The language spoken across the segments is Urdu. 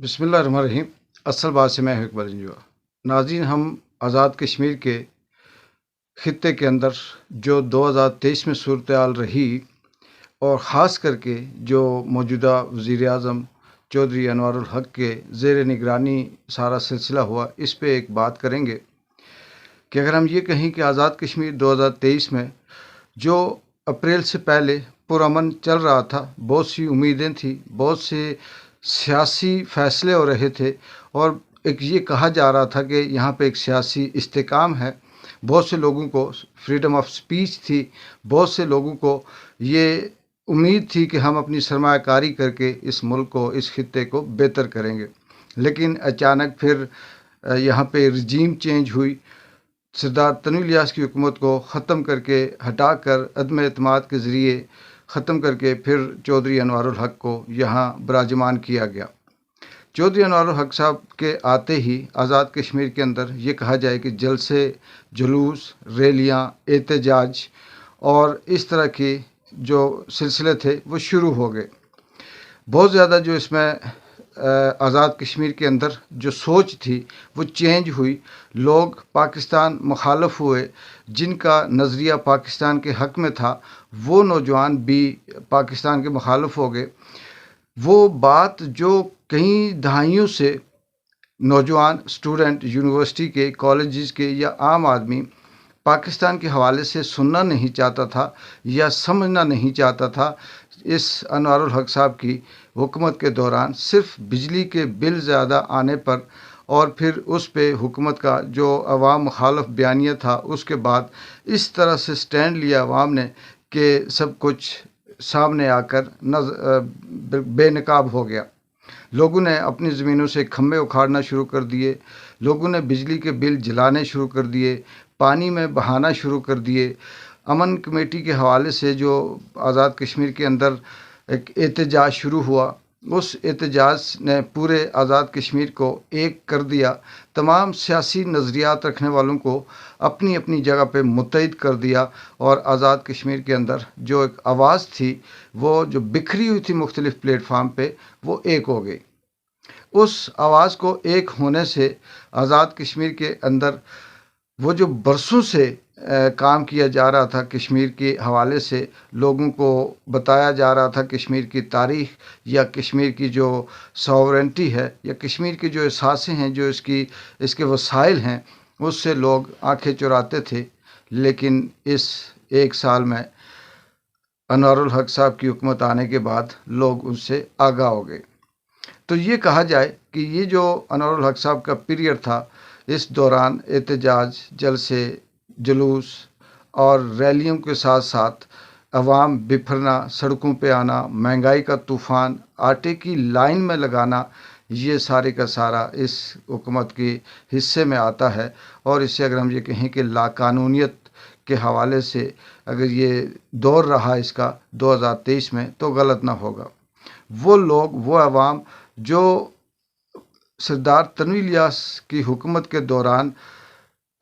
بسم اللہ الرحمن الرحیم۔ اصل بات سے میں اقبال انجوا ناظرین، ہم آزاد کشمیر کے خطے کے اندر جو 2023 میں صورتحال رہی اور خاص کر کے جو موجودہ وزیر اعظم چودھری انوار الحق کے زیر نگرانی سارا سلسلہ ہوا، اس پہ ایک بات کریں گے کہ اگر ہم یہ کہیں کہ آزاد کشمیر 2023 میں جو اپریل سے پہلے پرامن چل رہا تھا، بہت سی امیدیں تھیں، بہت سے سیاسی فیصلے ہو رہے تھے اور ایک یہ کہا جا رہا تھا کہ یہاں پہ ایک سیاسی استحکام ہے، بہت سے لوگوں کو فریڈم آف سپیچ تھی، بہت سے لوگوں کو یہ امید تھی کہ ہم اپنی سرمایہ کاری کر کے اس ملک کو، اس خطے کو بہتر کریں گے۔ لیکن اچانک پھر یہاں پہ رجیم چینج ہوئی، سردار تنویر الیاس کی حکومت کو ختم کر کے، ہٹا کر، عدم اعتماد کے ذریعے ختم کر کے پھر چودھری انوار الحق کو یہاں براجمان کیا گیا۔ چودھری انوار الحق صاحب کے آتے ہی آزاد کشمیر کے اندر یہ کہا جائے کہ جلسے، جلوس، ریلیاں، احتجاج اور اس طرح کے جو سلسلے تھے وہ شروع ہو گئے۔ بہت زیادہ جو اس میں آزاد کشمیر کے اندر جو سوچ تھی وہ چینج ہوئی، لوگ پاکستان مخالف ہوئے، جن کا نظریہ پاکستان کے حق میں تھا وہ نوجوان بھی پاکستان کے مخالف ہو گئے۔ وہ بات جو کئی دہائیوں سے نوجوان اسٹوڈنٹ، یونیورسٹی کے، کالجز کے یا عام آدمی پاکستان کے حوالے سے سننا نہیں چاہتا تھا یا سمجھنا نہیں چاہتا تھا، اس انوار الحق صاحب کی حکومت کے دوران صرف بجلی کے بل زیادہ آنے پر اور پھر اس پہ حکومت کا جو عوام مخالف بیانیہ تھا، اس کے بعد اس طرح سے سٹینڈ لیا عوام نے کہ سب کچھ سامنے آ کر بے نقاب ہو گیا۔ لوگوں نے اپنی زمینوں سے کھمبے اکھاڑنا شروع کر دیے، لوگوں نے بجلی کے بل جلانے شروع کر دیے، پانی میں بہانا شروع کر دیے۔ امن کمیٹی کے حوالے سے جو آزاد کشمیر کے اندر ایک احتجاج شروع ہوا، اس احتجاج نے پورے آزاد کشمیر کو ایک کر دیا، تمام سیاسی نظریات رکھنے والوں کو اپنی اپنی جگہ پہ متحد کر دیا، اور آزاد کشمیر کے اندر جو ایک آواز تھی وہ جو بکھری ہوئی تھی مختلف پلیٹ فارم پہ، وہ ایک ہو گئی۔ اس آواز کو ایک ہونے سے آزاد کشمیر کے اندر وہ جو برسوں سے کام کیا جا رہا تھا کشمیر کے حوالے سے، لوگوں کو بتایا جا رہا تھا کشمیر کی تاریخ یا کشمیر کی جو ساورنٹی ہے یا کشمیر کے جو احساسیں ہیں، جو اس کے وسائل ہیں، اس سے لوگ آنکھیں چراتے تھے۔ لیکن اس ایک سال میں انوار الحق صاحب کی حکومت آنے کے بعد لوگ ان سے آگاہ ہو گئے۔ تو یہ کہا جائے کہ یہ جو انوار الحق صاحب کا پیریڈ تھا، اس دوران احتجاج، جلسے، جلوس اور ریلیوں کے ساتھ ساتھ عوام بپھرنا، سڑکوں پہ آنا، مہنگائی کا طوفان، آٹے کی لائن میں لگانا، یہ سارے کا سارا اس حکومت کے حصے میں آتا ہے۔ اور اس سے اگر ہم یہ کہیں کہ لاقانونیت کے حوالے سے اگر یہ دور رہا اس کا 2023 میں، تو غلط نہ ہوگا۔ وہ لوگ، وہ عوام جو سردار تنویر الیاس کی حکومت کے دوران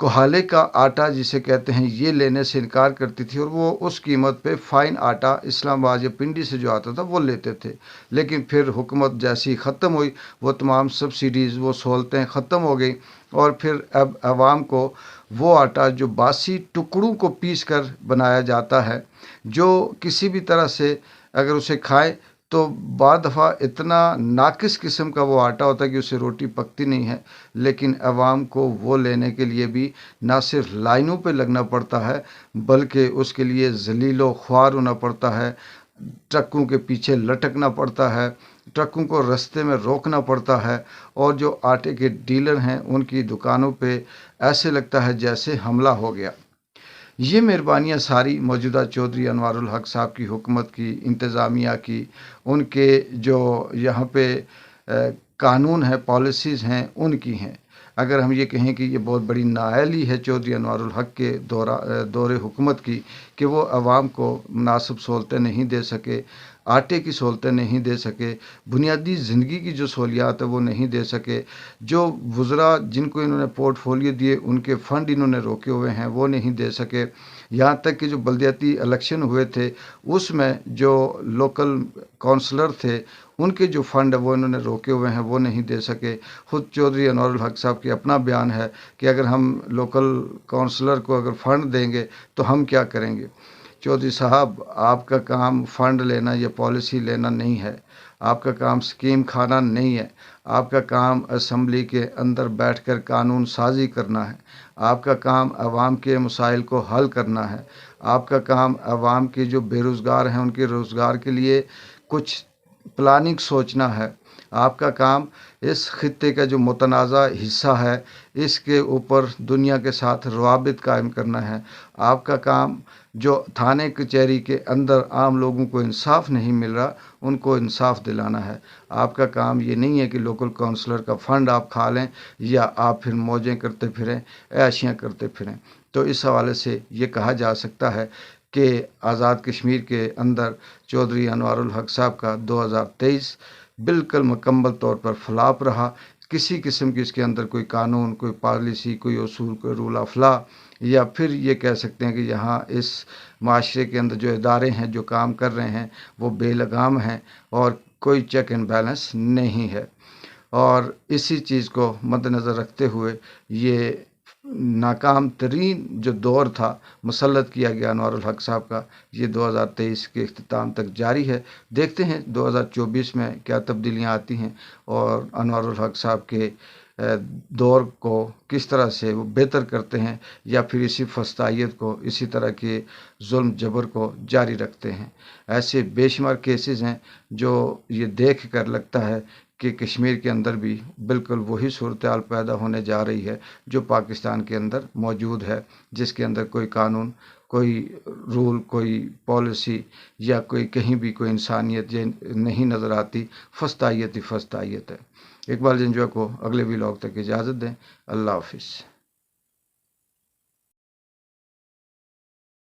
کوہالے کا آٹا جسے کہتے ہیں یہ لینے سے انکار کرتی تھی، اور وہ اس قیمت پہ فائن آٹا اسلام آباد یا پنڈی سے جو آتا تھا وہ لیتے تھے، لیکن پھر حکومت جیسی ختم ہوئی، وہ تمام سبسیڈیز، وہ سہولتیں ختم ہو گئی، اور پھر اب عوام کو وہ آٹا جو باسی ٹکڑوں کو پیس کر بنایا جاتا ہے، جو کسی بھی طرح سے اگر اسے کھائے تو بعض دفعہ اتنا ناقص قسم کا وہ آٹا ہوتا ہے کہ اسے روٹی پکتی نہیں ہے، لیکن عوام کو وہ لینے کے لیے بھی نہ صرف لائنوں پہ لگنا پڑتا ہے بلکہ اس کے لیے ذلیل و خوار ہونا پڑتا ہے، ٹرکوں کے پیچھے لٹکنا پڑتا ہے، ٹرکوں کو رستے میں روکنا پڑتا ہے، اور جو آٹے کے ڈیلر ہیں ان کی دکانوں پہ ایسے لگتا ہے جیسے حملہ ہو گیا۔ یہ مہربانیاں ساری موجودہ چودھری انوار الحق صاحب کی حکومت کی، انتظامیہ کی، ان کے جو یہاں پہ قانون ہے، پالیسیز ہیں، ان کی ہیں۔ اگر ہم یہ کہیں کہ یہ بہت بڑی نااہلی ہے چودھری انوار الحق کے دور حکومت کی کہ وہ عوام کو مناسب سہولتیں نہیں دے سکے، آٹے کی سہولتیں نہیں دے سکے، بنیادی زندگی کی جو سہولیات ہے وہ نہیں دے سکے، جو وزراء جن کو انہوں نے پورٹ فولیو دیے ان کے فنڈ انہوں نے روکے ہوئے ہیں وہ نہیں دے سکے، یہاں تک کہ جو بلدیاتی الیکشن ہوئے تھے اس میں جو لوکل کونسلر تھے ان کے جو فنڈ وہ انہوں نے روکے ہوئے ہیں وہ نہیں دے سکے۔ خود چودھری انوار الحق صاحب کی اپنا بیان ہے کہ اگر ہم لوکل کونسلر کو اگر فنڈ دیں گے تو ہم کیا کریں گے۔ چودھری صاحب، آپ کا کام فنڈ لینا یا پالیسی لینا نہیں ہے، آپ کا کام سکیم کھانا نہیں ہے، آپ کا کام اسمبلی کے اندر بیٹھ کر قانون سازی کرنا ہے، آپ کا کام عوام کے مسائل کو حل کرنا ہے، آپ کا کام عوام کے جو بے روزگار ہیں ان کے روزگار کے لیے کچھ پلاننگ سوچنا ہے، آپ کا کام اس خطے کا جو متنازع حصہ ہے اس کے اوپر دنیا کے ساتھ روابط قائم کرنا ہے، آپ کا کام جو تھانے کچہری کے اندر عام لوگوں کو انصاف نہیں مل رہا ان کو انصاف دلانا ہے، آپ کا کام یہ نہیں ہے کہ لوکل کونسلر کا فنڈ آپ کھا لیں یا آپ پھر موجیں کرتے پھریں، عیاشیاں کرتے پھریں۔ تو اس حوالے سے یہ کہا جا سکتا ہے کہ آزاد کشمیر کے اندر چودھری انوار الحق صاحب کا 2023 بالکل مکمل طور پر فلاپ رہا، کسی قسم کی اس کے اندر کوئی قانون، کوئی پالیسی، کوئی اصول، کوئی رول آف لا، یا پھر یہ کہہ سکتے ہیں کہ یہاں اس معاشرے کے اندر جو ادارے ہیں جو کام کر رہے ہیں وہ بے لگام ہیں اور کوئی چیک اینڈ بیلنس نہیں ہے۔ اور اسی چیز کو مد نظر رکھتے ہوئے یہ ناکام ترین جو دور تھا مسلط کیا گیا انوار الحق صاحب کا، یہ 2023 کے اختتام تک جاری ہے۔ دیکھتے ہیں 2024 میں کیا تبدیلیاں آتی ہیں اور انوار الحق صاحب کے دور کو کس طرح سے وہ بہتر کرتے ہیں یا پھر اسی فسطائیت کو، اسی طرح کے ظلم جبر کو جاری رکھتے ہیں۔ ایسے بے شمار کیسز ہیں جو یہ دیکھ کر لگتا ہے کہ کشمیر کے اندر بھی بالکل وہی صورتحال پیدا ہونے جا رہی ہے جو پاکستان کے اندر موجود ہے، جس کے اندر کوئی قانون، کوئی رول، کوئی پالیسی یا کوئی کہیں بھی کوئی انسانیت یہ نہیں نظر آتی، فسطائیت ہی فسطائیت ہے۔ اقبال جنجوع کو اگلے ویلاگ تک اجازت دیں۔ اللہ حافظ۔